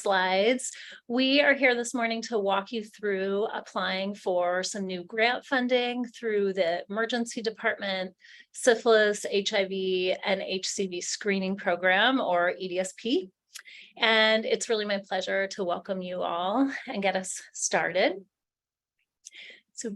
slides. We are here this morning to walk you through applying for some new grant funding through the Emergency Department Syphilis, HIV, and HCV Screening Program, or EDSP. And it's really my pleasure to welcome you all and get us started. So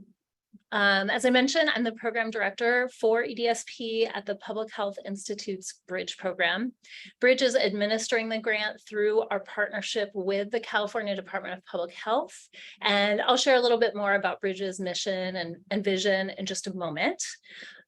as I mentioned, I'm the program director for EDSP at the Public Health Institute's Bridge program. Bridge is administering the grant through our partnership with the California Department of Public Health. And I'll share a little bit more about Bridge's mission and vision in just a moment.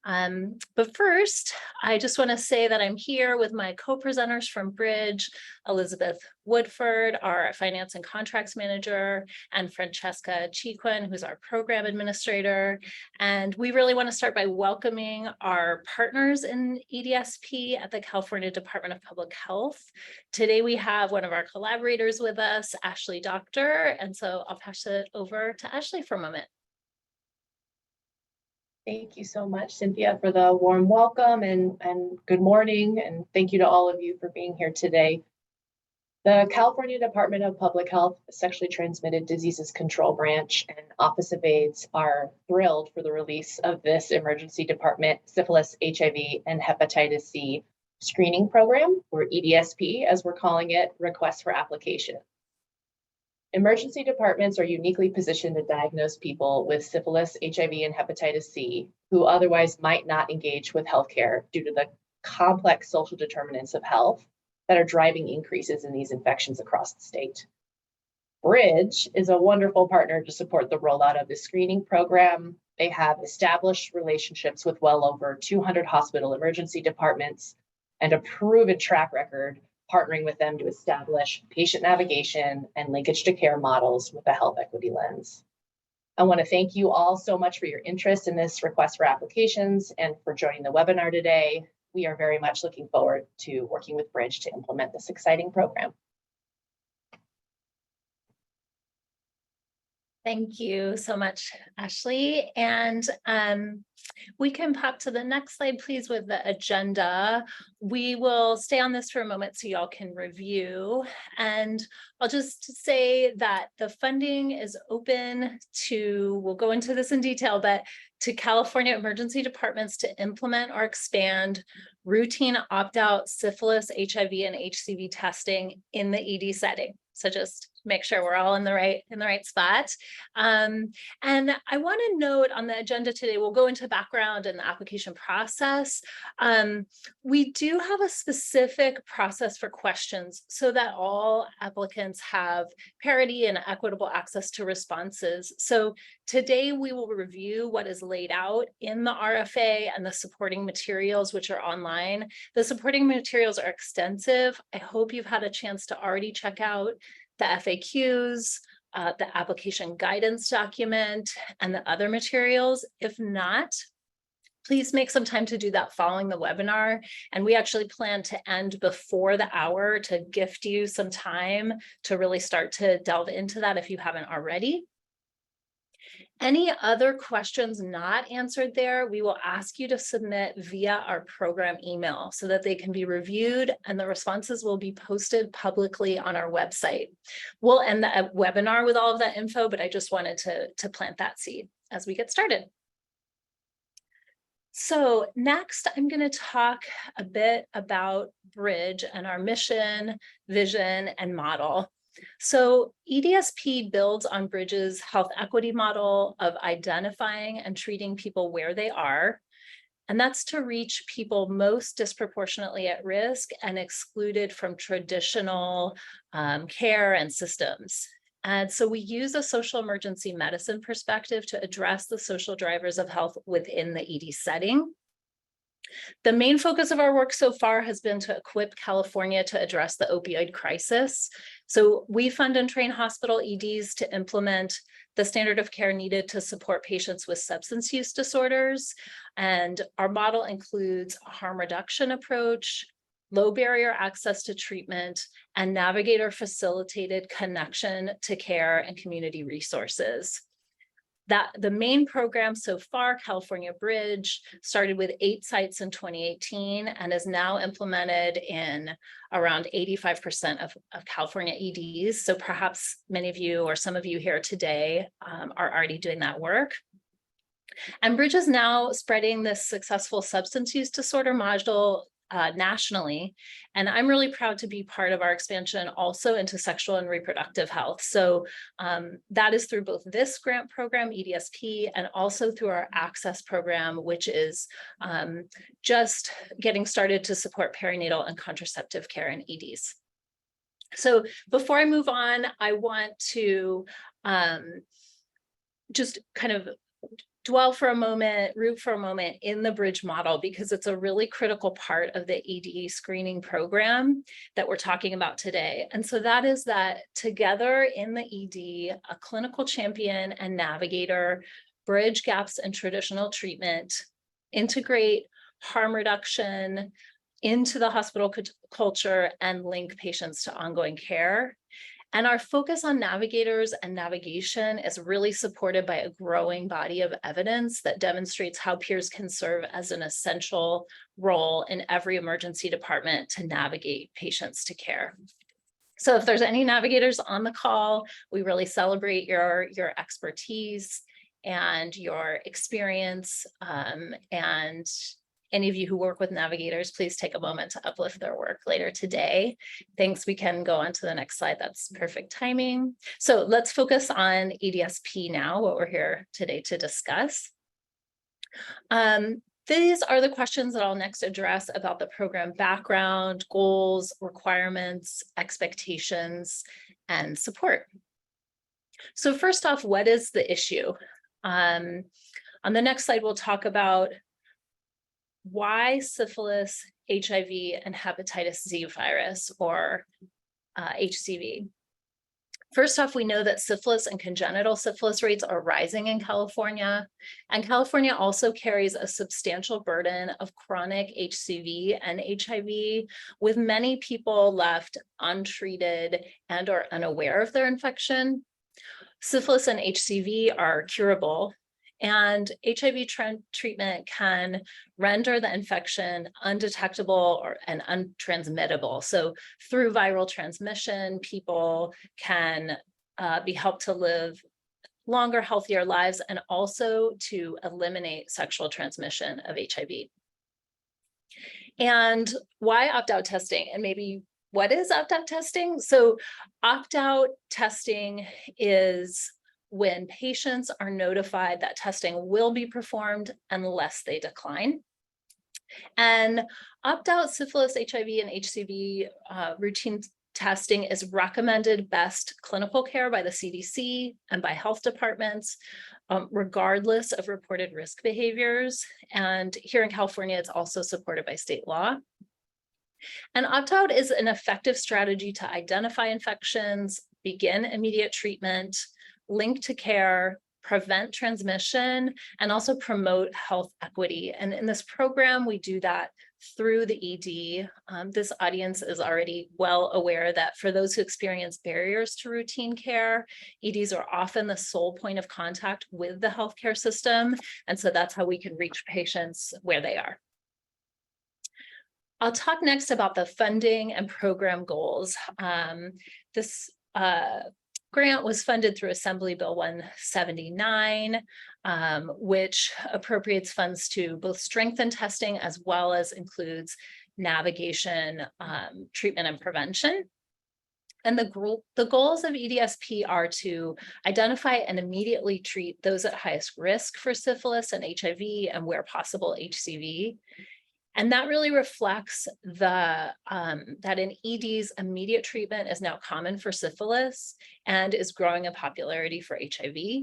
But first, I just want to say that I'm here with my co-presenters from Bridge, Elizabeth Woodford, our Finance and Contracts Manager, and Francesca Chiquin, who's our Program Administrator. And we really want to start by welcoming our partners in EDSP at the California Department of Public Health. Today, we have one of our collaborators with us, Ashley Doctor. And so I'll pass it over to Ashley for a moment. Thank you so much, Cynthia, for the warm welcome and good morning. And thank you to all of you for being here today. The California Department of Public Health Sexually Transmitted Diseases Control Branch and Office of AIDS are thrilled for the release of this Emergency Department Syphilis, HIV, and Hepatitis C Screening Program, or EDSP, as we're calling it, Request for Application. Emergency departments are uniquely positioned to diagnose people with syphilis, HIV, and hepatitis C who otherwise might not engage with healthcare due to the complex social determinants of health that are driving increases in these infections across the state. Bridge is a wonderful partner to support the rollout of the screening program. They have established relationships with well over 200 hospital emergency departments and a proven track record partnering with them to establish patient navigation and linkage to care models with a health equity lens. I want to thank you all so much for your interest in this request for applications and for joining the webinar today. We are very much looking forward to working with Bridge to implement this exciting program. Thank you so much, Ashley. And we can pop to the next slide, please, with the agenda. We will stay on this for a moment so y'all can review. And I'll just say that the funding is open to, we'll go into this in detail, but to California emergency departments to implement or expand routine opt-out syphilis, HIV, and HCV testing in the ED setting. So just make sure we're all in the right spot. And I want to note on the agenda today, we'll go into background and the application process. We do have a specific process for questions so that all applicants have parity and equitable access to responses. So today we will review what is laid out in the RFA and the supporting materials, which are online. The supporting materials are extensive. I hope you've had a chance to already check out the FAQs, the application guidance document, and the other materials. If not, please make some time to do that following the webinar. And we actually plan to end before the hour to gift you some time to really start to delve into that if you haven't already. Any other questions not answered there, we will ask you to submit via our program email so that they can be reviewed and the responses will be posted publicly on our website. We'll end the webinar with all of that info, but I just wanted to plant that seed as we get started. So next, I'm going to talk a bit about Bridge and our mission, vision, and model. So EDSP builds on Bridge's health equity model of identifying and treating people where they are, and that's to reach people most disproportionately at risk and excluded from traditional care and systems. And so we use a social emergency medicine perspective to address the social drivers of health within the ED setting. The main focus of our work so far has been to equip California to address the opioid crisis. So we fund and train hospital EDs to implement the standard of care needed to support patients with substance use disorders. And our model includes a harm reduction approach, low barrier access to treatment, and navigator facilitated connection to care and community resources. The main program so far, California Bridge, started with 8 sites in 2018 and is now implemented in around 85% of California EDs. So perhaps many of you or some of you here today are already doing that work. And Bridge is now spreading this successful substance use disorder module nationally. And I'm really proud to be part of our expansion also into sexual and reproductive health. So that is through both this grant program, EDSP, and also through our access program, which is just getting started to support perinatal and contraceptive care in EDs. So before I move on, I want to just kind of dwell for a moment, root for a moment in the Bridge model, because it's a really critical part of the ED screening program that we're talking about today. And so that is that together in the ED, a clinical champion and navigator bridge gaps in traditional treatment, integrate harm reduction into the hospital culture, and link patients to ongoing care. And our focus on navigators and navigation is really supported by a growing body of evidence that demonstrates how peers can serve as an essential role in every emergency department to navigate patients to care. So if there's any navigators on the call, we really celebrate your expertise and your experience, and any of you who work with navigators, please take a moment to uplift their work later today. Thanks. We can go on to the next slide. That's perfect timing. So let's focus on EDSP now, what we're here today to discuss. These are the questions that I'll next address about the program background, goals, requirements, expectations, and support. So first off, what is the issue? On the next slide, we'll talk about why syphilis, HIV, and hepatitis Z virus, or HCV. First off, we know that syphilis and congenital syphilis rates are rising in California, and California also carries a substantial burden of chronic HCV and HIV, with many people left untreated and or unaware of their infection. Syphilis and HCV are curable, and HIV treatment can render the infection undetectable and untransmittable. So through viral transmission, people can be helped to live longer, healthier lives, and also to eliminate sexual transmission of HIV. And why opt-out testing? And maybe what is opt-out testing? So opt-out testing is when patients are notified that testing will be performed unless they decline. And opt-out syphilis, HIV, and HCV routine testing is recommended best clinical care by the CDC and by health departments, regardless of reported risk behaviors. And here in California, it's also supported by state law. And opt-out is an effective strategy to identify infections, begin immediate treatment, link to care, prevent transmission, and also promote health equity. And in this program, we do that through the ED. This audience is already well aware that for those who experience barriers to routine care, EDs are often the sole point of contact with the healthcare system. And so that's how we can reach patients where they are. I'll talk next about the funding and program goals. This grant was funded through Assembly Bill 179, which appropriates funds to both strengthen testing as well as includes navigation, treatment, and prevention. And the goals of EDSP are to identify and immediately treat those at highest risk for syphilis and HIV, and where possible, HCV. And that really reflects that in EDs, immediate treatment is now common for syphilis and is growing in popularity for HIV.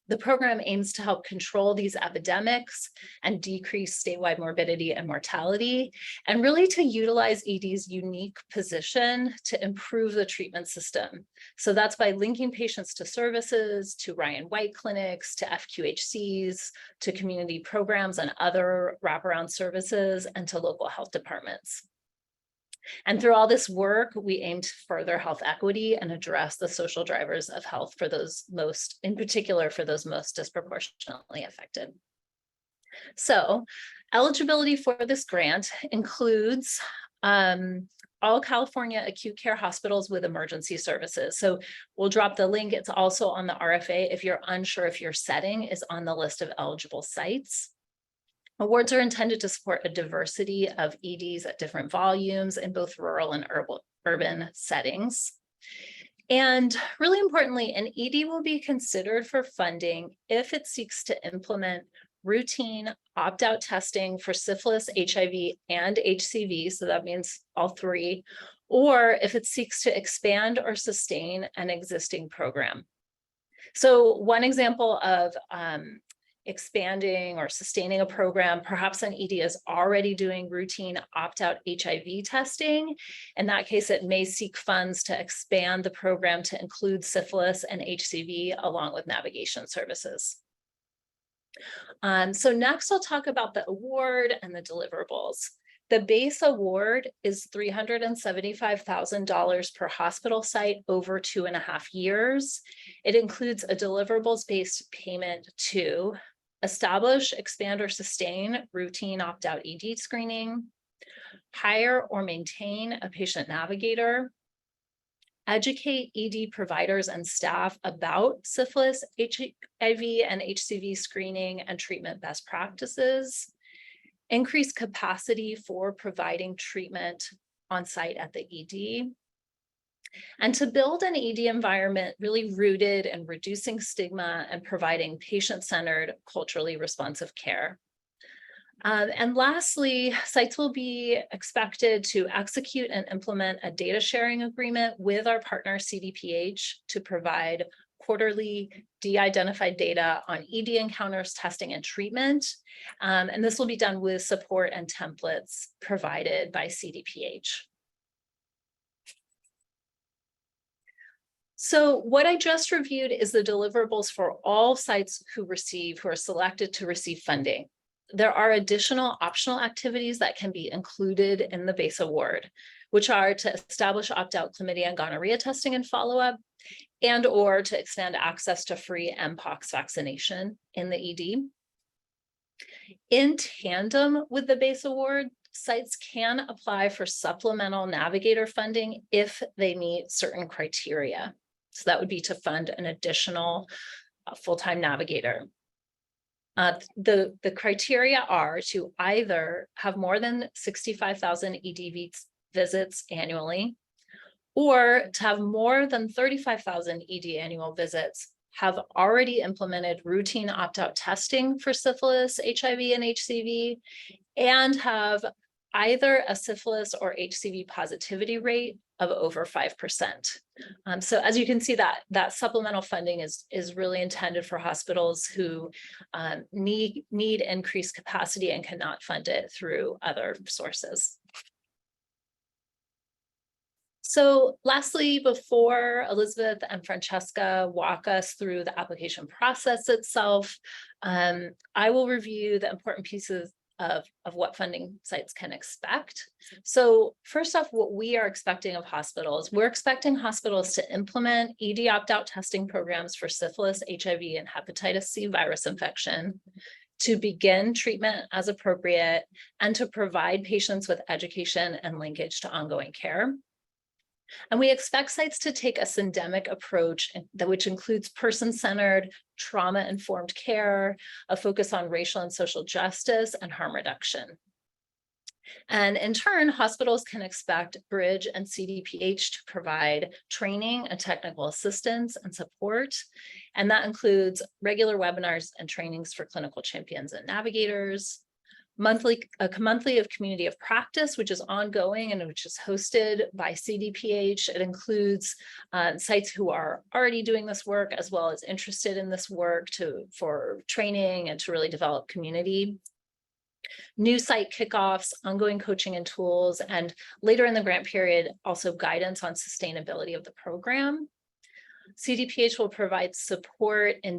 The program aims to help control these epidemics and decrease statewide morbidity and mortality, and really to utilize ED's unique position to improve the treatment system. So that's by linking patients to services, to Ryan White clinics, to FQHCs, to community programs and other wraparound services, and to local health departments. And through all this work, we aim to further health equity and address the social drivers of health for those most, in particular, for those most disproportionately affected. So eligibility for this grant includes all California acute care hospitals with emergency services. So we'll drop the link. It's also on the RFA if you're unsure if your setting is on the list of eligible sites. Awards are intended to support a diversity of EDs at different volumes in both rural and urban settings. And really importantly, an ED will be considered for funding if it seeks to implement routine opt-out testing for syphilis, HIV, and HCV, so that means all three, or if it seeks to expand or sustain an existing program. So one example of expanding or sustaining a program, perhaps an ED is already doing routine opt-out HIV testing. In that case, it may seek funds to expand the program to include syphilis and HCV along with navigation services. So next I'll talk about the award and the deliverables. The base award is $375,000 per hospital site over 2.5 years. It includes a deliverables-based payment to establish, expand, or sustain routine opt-out ED screening, hire or maintain a patient navigator, educate ED providers and staff about syphilis, HIV, and HCV screening and treatment best practices, increase capacity for providing treatment on site at the ED, and to build an ED environment really rooted in reducing stigma and providing patient-centered, culturally responsive care. And lastly, sites will be expected to execute and implement a data sharing agreement with our partner CDPH to provide quarterly de-identified data on ED encounters, testing, and treatment. And this will be done with support and templates provided by CDPH. So what I just reviewed is the deliverables for all sites who are selected to receive funding. There are additional optional activities that can be included in the base award, which are to establish opt-out chlamydia and gonorrhea testing and follow-up, and or to expand access to free Mpox vaccination in the ED. In tandem with the base award, sites can apply for supplemental navigator funding if they meet certain criteria. So that would be to fund an additional full-time navigator. The criteria are to either have more than 65,000 ED visits annually, or to have more than 35,000 ED annual visits, have already implemented routine opt-out testing for syphilis, HIV, and HCV, and have either a syphilis or HCV positivity rate of over 5%. So as you can see, that supplemental funding is really intended for hospitals who need increased capacity and cannot fund it through other sources. So lastly, before Elizabeth and Francesca walk us through the application process itself, I will review the important pieces of what funding sites can expect. So first off, what we are expecting of hospitals, we're expecting hospitals to implement ED opt-out testing programs for syphilis, HIV, and hepatitis C virus infection, to begin treatment as appropriate, and to provide patients with education and linkage to ongoing care. And we expect sites to take a syndemic approach which includes person-centered, trauma-informed care, a focus on racial and social justice, and harm reduction. And in turn, hospitals can expect Bridge and CDPH to provide training and technical assistance and support. And that includes regular webinars and trainings for clinical champions and navigators, a monthly of community of practice, which is ongoing and which is hosted by CDPH. It includes sites who are already doing this work as well as interested in this work for training and to really develop community. New site kickoffs, ongoing coaching and tools, and later in the grant period, also guidance on sustainability of the program. CDPH will provide support in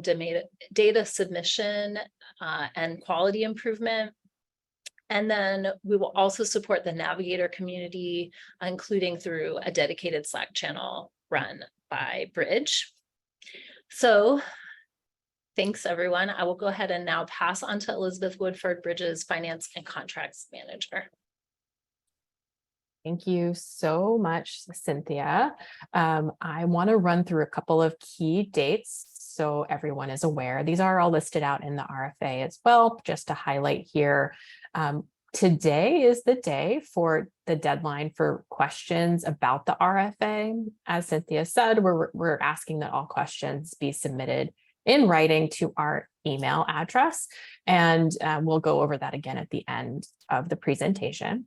data submission and quality improvement. And then we will also support the navigator community, including through a dedicated Slack channel run by Bridge. So thanks, everyone. I will go ahead and now pass on to Elizabeth Woodford, Bridge's Finance and Contracts Manager. Thank you so much, Cynthia. I want to run through a couple of key dates so everyone is aware. These are all listed out in the RFA as well, just to highlight here. Today is the day for the deadline for questions about the RFA. As Cynthia said, we're asking that all questions be submitted in writing to our email address, and we'll go over that again at the end of the presentation.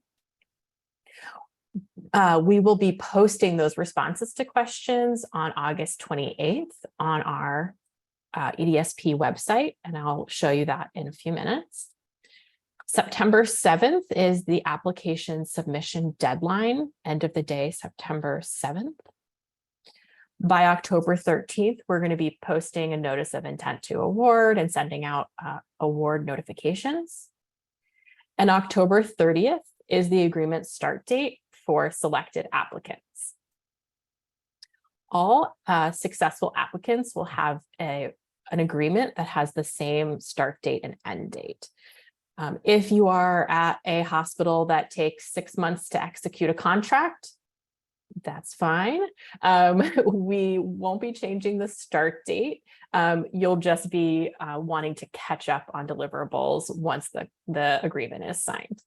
We will be posting those responses to questions on August 28th on our EDSP website, and I'll show you that in a few minutes. September 7th is the application submission deadline, end of the day, September 7th. By October 13th, we're going to be posting a notice of intent to award and sending out award notifications. And October 30th is the agreement start date for selected applicants. All successful applicants will have an agreement that has the same start date and end date. If you are at a hospital that takes 6 months to execute a contract, that's fine. We won't be changing the start date. You'll just be wanting to catch up on deliverables once the agreement is signed.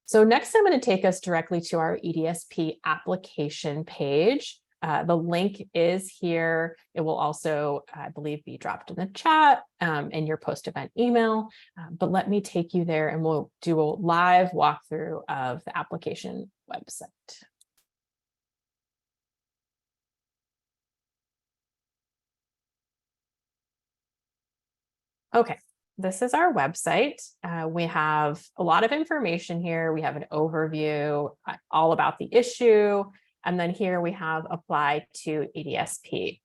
So next, I'm going to take us directly to our EDSP application page. The link is here. It will also, I believe, be dropped in the chat in your post-event email. But let me take you there and we'll do a live walkthrough of the application website. Okay. This is our website. We have a lot of information here. We have an overview all about the issue. And then here we have apply to EDSP.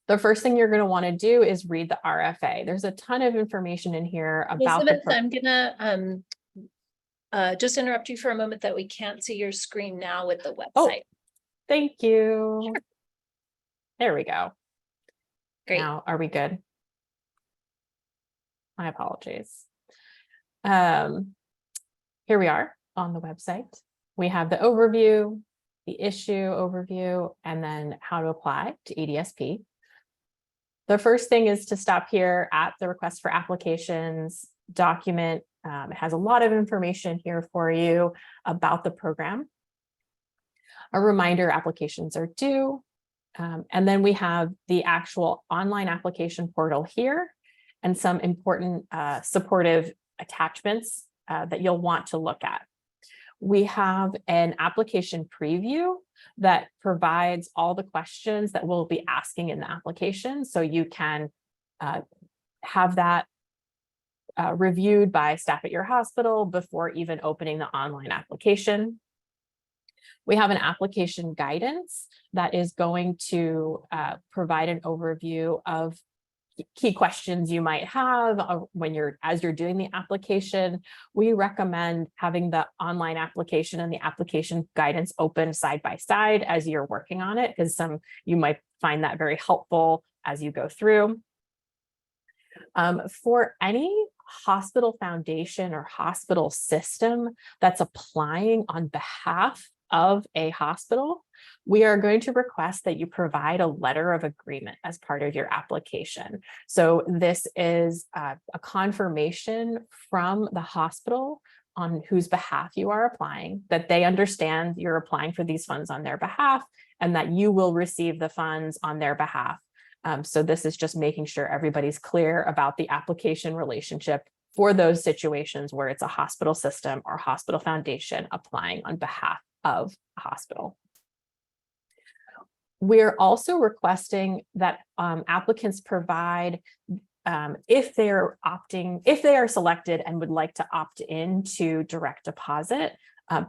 The first thing you're going to want to do is read the RFA. There's a ton of information in here about Elizabeth, I'm going to just interrupt you for a moment that we can't see your screen now with the website. Oh, thank you. Sure. There we go. Great. Now, are we good? My apologies. Here we are on the website. We have the overview, the issue overview, and then how to apply to EDSP. The first thing is to stop here at the request for applications document. It has a lot of information here for you about the program. A reminder, applications are due. And then we have the actual online application portal here, and some important supportive attachments that you'll want to look at. We have an application preview that provides all the questions that we'll be asking in the application, so you can have that reviewed by staff at your hospital before even opening the online application. We have an application guidance that is going to provide an overview of key questions you might have as you're doing the application. We recommend having the online application and the application guidance open side by side as you're working on it, because you might find that very helpful as you go through. For any hospital foundation or hospital system that's applying on behalf of a hospital, we are going to request that you provide a letter of agreement as part of your application. So this is a confirmation from the hospital on whose behalf you are applying, that they understand you're applying for these funds on their behalf and that you will receive the funds on their behalf. So this is just making sure everybody's clear about the application relationship for those situations where it's a hospital system or hospital foundation applying on behalf of a hospital. We're also requesting that applicants provide, if they are selected and would like to opt in to direct deposit,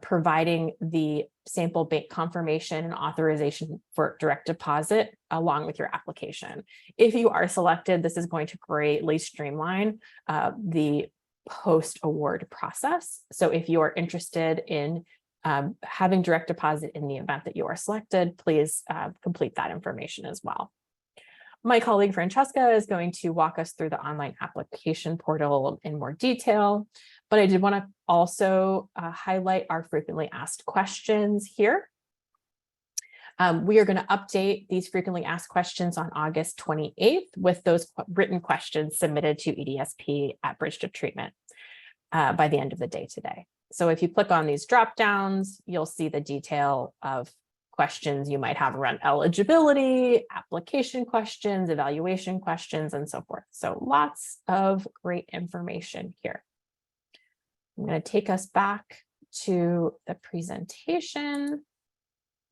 providing the sample bank confirmation and authorization for direct deposit along with your application. If you are selected, this is going to greatly streamline the post-award process. So if you are interested in having direct deposit in the event that you are selected, please complete that information as well. My colleague Francesca is going to walk us through the online application portal in more detail, but I did want to also highlight our frequently asked questions here. We are going to update these frequently asked questions on August 28th with those written questions submitted to EDSP at Bridge to Treatment by the end of the day today. So if you click on these drop downs, you'll see the detail of questions you might have around eligibility, application questions, evaluation questions, and so forth. So lots of great information here. I'm going to take us back to the presentation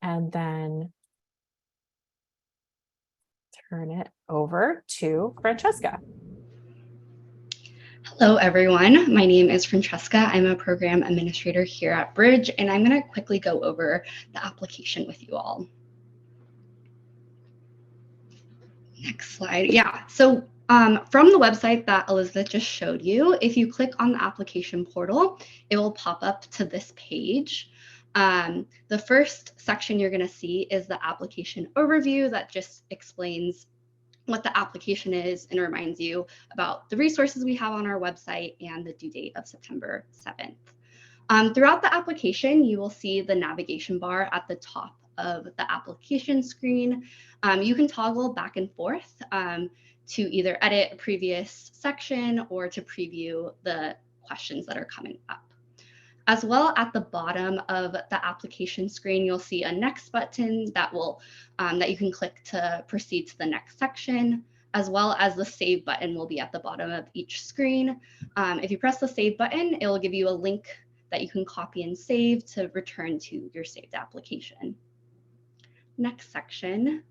and then turn it over to Francesca. Hello, everyone. My name is Francesca. I'm a program administrator here at Bridge, and I'm going to quickly go over the application with you all. Next slide. Yeah, so from the website that Elizabeth just showed you, if you click on the application portal, it will pop up to this page. The first section you're going to see is the application overview that just explains what the application is and reminds you about the resources we have on our website and the due date of September 7th. Throughout the application, you will see the navigation bar at the top of the application screen. You can toggle back and forth to either edit a previous section or to preview the questions that are coming up. As well, at the bottom of the application screen, you'll see a next button that will that you can click to proceed to the next section, as well as the save button will be at the bottom of each screen. If you press the save button, it will give you a link that you can copy and save to return to your saved application. Next section.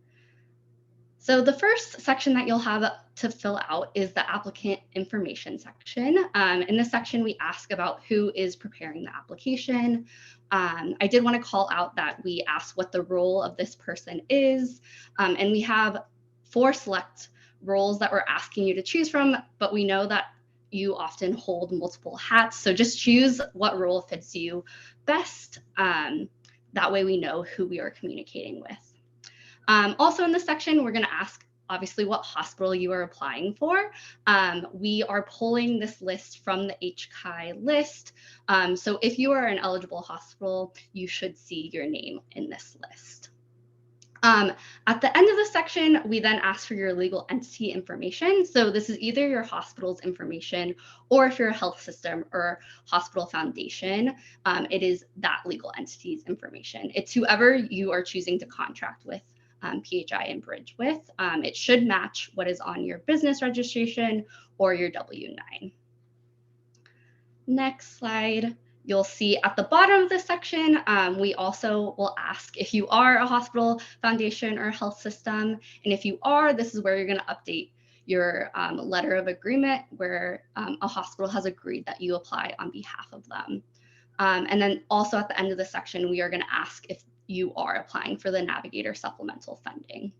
So the first section that you'll have to fill out is the applicant information section. In this section, we ask about who is preparing the application. I did want to call out that we ask what the role of this person is, and we have 4 select roles that we're asking you to choose from, but we know that you often hold multiple hats, so just choose what role fits you best. That way we know who we are communicating with. Also in this section, we're going to ask, obviously, what hospital you are applying for. We are pulling this list from the HCI list. So if you are an eligible hospital, you should see your name in this list. At the end of the section, we then ask for your legal entity information. So this is either your hospital's information, or if you're a health system or hospital foundation, it is that legal entity's information. It's whoever you are choosing to contract with. PHI and Bridge with. It should match what is on your business registration or your W-9. Next slide, you'll see at the bottom of this section, we also will ask if you are a hospital, foundation, or health system. And if you are, this is where you're going to update your letter of agreement where a hospital has agreed that you apply on behalf of them. And then also at the end of the section, we are going to ask if you are applying for the Navigator supplemental funding.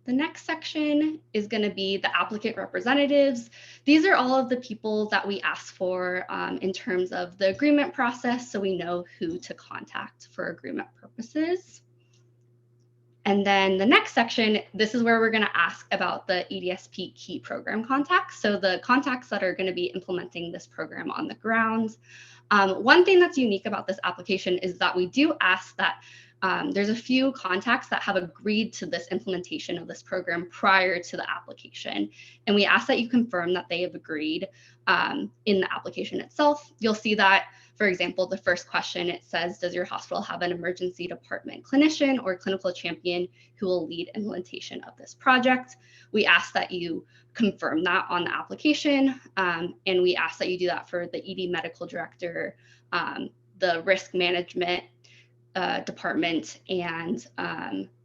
The next section is going to be the applicant representatives. These are all of the people that we ask for in terms of the agreement process, so we know who to contact for agreement purposes. And then the next section, this is where we're going to ask about the EDSP key program contacts. So the contacts that are going to be implementing this program on the ground. One thing that's unique about this application is that we do ask that there's a few contacts that have agreed to this implementation of this program prior to the application. And we ask that you confirm that they have agreed in the application itself. You'll see that, for example, the first question, it says, does your hospital have an emergency department clinician or clinical champion who will lead implementation of this project? We ask that you confirm that on the application, and we ask that you do that for the ED medical director, the risk management department, and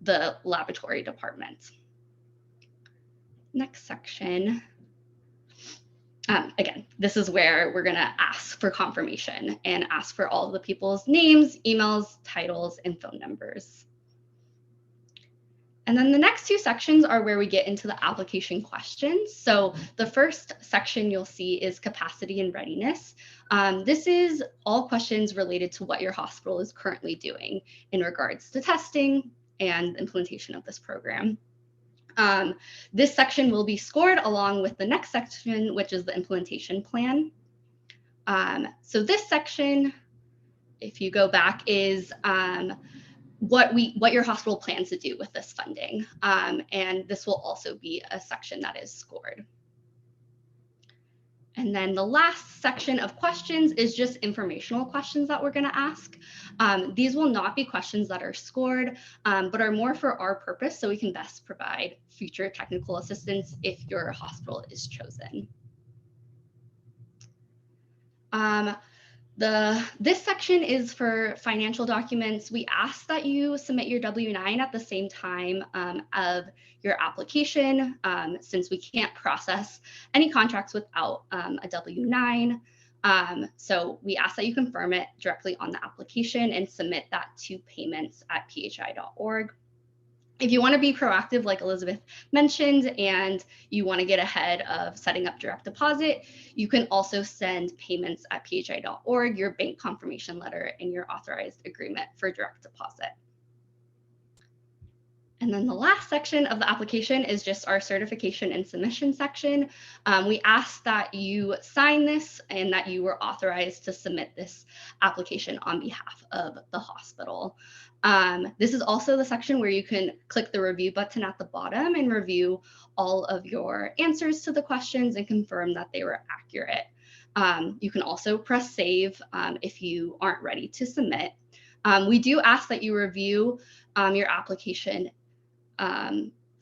the laboratory department. Next section. Again, this is where we're going to ask for confirmation and ask for all the people's names, emails, titles, and phone numbers. And then the next two sections are where we get into the application questions. So the first section you'll see is capacity and readiness. This is all questions related to what your hospital is currently doing in regards to testing and implementation of this program. This section will be scored along with the next section, which is the implementation plan. So this section, if you go back, is what your hospital plans to do with this funding. And this will also be a section that is scored. And then the last section of questions is just informational questions that we're going to ask. These will not be questions that are scored, but are more for our purpose so we can best provide future technical assistance if your hospital is chosen. This section is for financial documents. We ask that you submit your W-9 at the same time of your application, since we can't process any contracts without a W-9. So we ask that you confirm it directly on the application and submit that to payments@phi.org. If you want to be proactive, like Elizabeth mentioned, and you want to get ahead of setting up direct deposit, you can also send payments@phi.org, your bank confirmation letter, and your authorized agreement for direct deposit. And then the last section of the application is just our certification and submission section. We ask that you sign this and that you were authorized to submit this application on behalf of the hospital. This is also the section where you can click the review button at the bottom and review all of your answers to the questions and confirm that they were accurate. You can also press save if you aren't ready to submit. We do ask that you review your application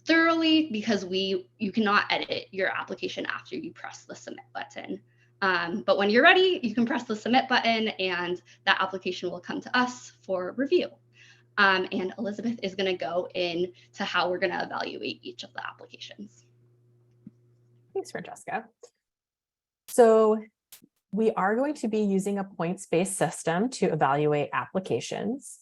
thoroughly, because you cannot edit your application after you press the submit button. But when you're ready, you can press the submit button and that application will come to us for review. And Elizabeth is going to go into how we're going to evaluate each of the applications. Thanks, Francesca. So we are going to be using a points-based system to evaluate applications.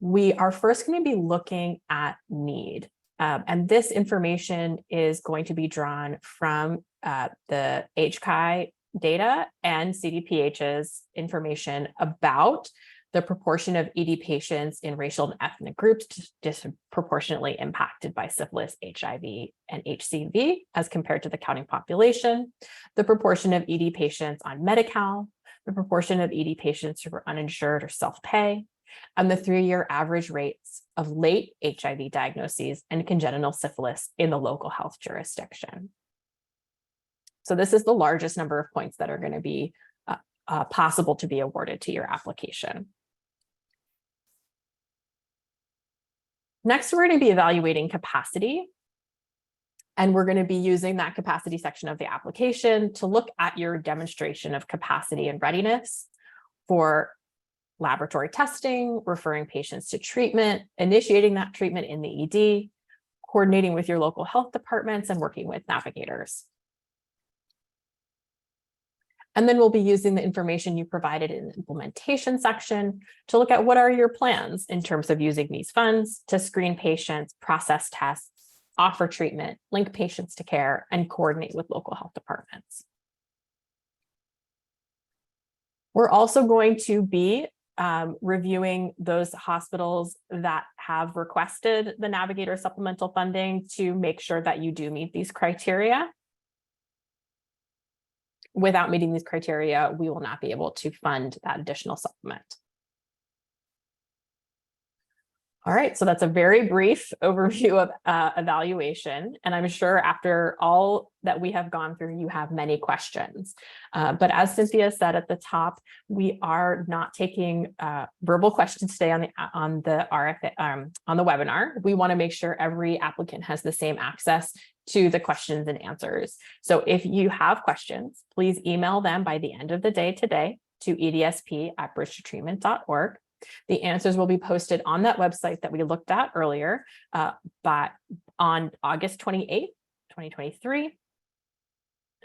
We are first going to be looking at need. And this information is going to be drawn from the HCI data and CDPH's information about the proportion of ED patients in racial and ethnic groups disproportionately impacted by syphilis, HIV, and HCV as compared to the counting population, the proportion of ED patients on Medi-Cal, the proportion of ED patients who are uninsured or self-pay, and the 3-year average rates of late HIV diagnoses and congenital syphilis in the local health jurisdiction. So this is the largest number of points that are going to be possible to be awarded to your application. Next, we're going to be evaluating capacity. And we're going to be using that capacity section of the application to look at your demonstration of capacity and readiness for laboratory testing, referring patients to treatment, initiating that treatment in the ED, coordinating with your local health departments, and working with navigators. And then we'll be using the information you provided in the implementation section to look at what are your plans in terms of using these funds to screen patients, process tests, offer treatment, link patients to care, and coordinate with local health departments. We're also going to be reviewing those hospitals that have requested the navigator supplemental funding to make sure that you do meet these criteria. Without meeting these criteria, we will not be able to fund that additional supplement. All right, so that's a very brief overview of evaluation. And I'm sure after all that we have gone through, you have many questions. But as Cynthia said at the top, we are not taking verbal questions today on the webinar. We want to make sure every applicant has the same access to the questions and answers. So if you have questions, please email them by the end of the day today to EDSP@bridgetreatment.org. The answers will be posted on that website that we looked at earlier, but on August 28th, 2023.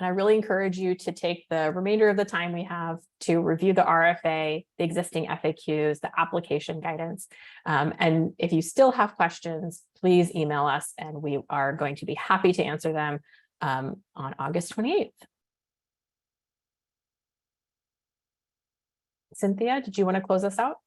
And I really encourage you to take the remainder of the time we have to review the RFA, the existing FAQs, the application guidance. And if you still have questions, please email us and we are going to be happy to answer them on August 28th. Cynthia, did you want to close us out?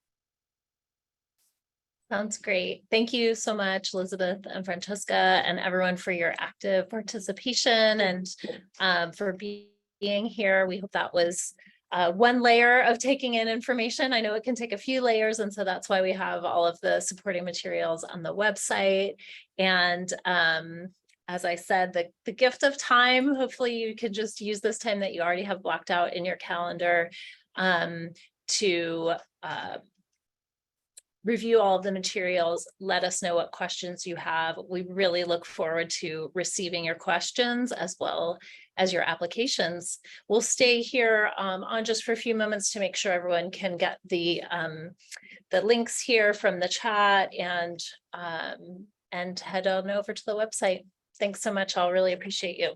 Sounds great. Thank you so much, Elizabeth and Francesca, and everyone for your active participation and for being here. We hope that was one layer of taking in information. I know it can take a few layers, and so that's why we have all of the supporting materials on the website. And as I said, the gift of time, hopefully you can just use this time that you already have blocked out in your calendar to review all of the materials. Let us know what questions you have. We really look forward to receiving your questions as well as your applications. We'll stay here on just for a few moments to make sure everyone can get the links here from the chat and head on over to the website. Thanks so much. I'll really appreciate you.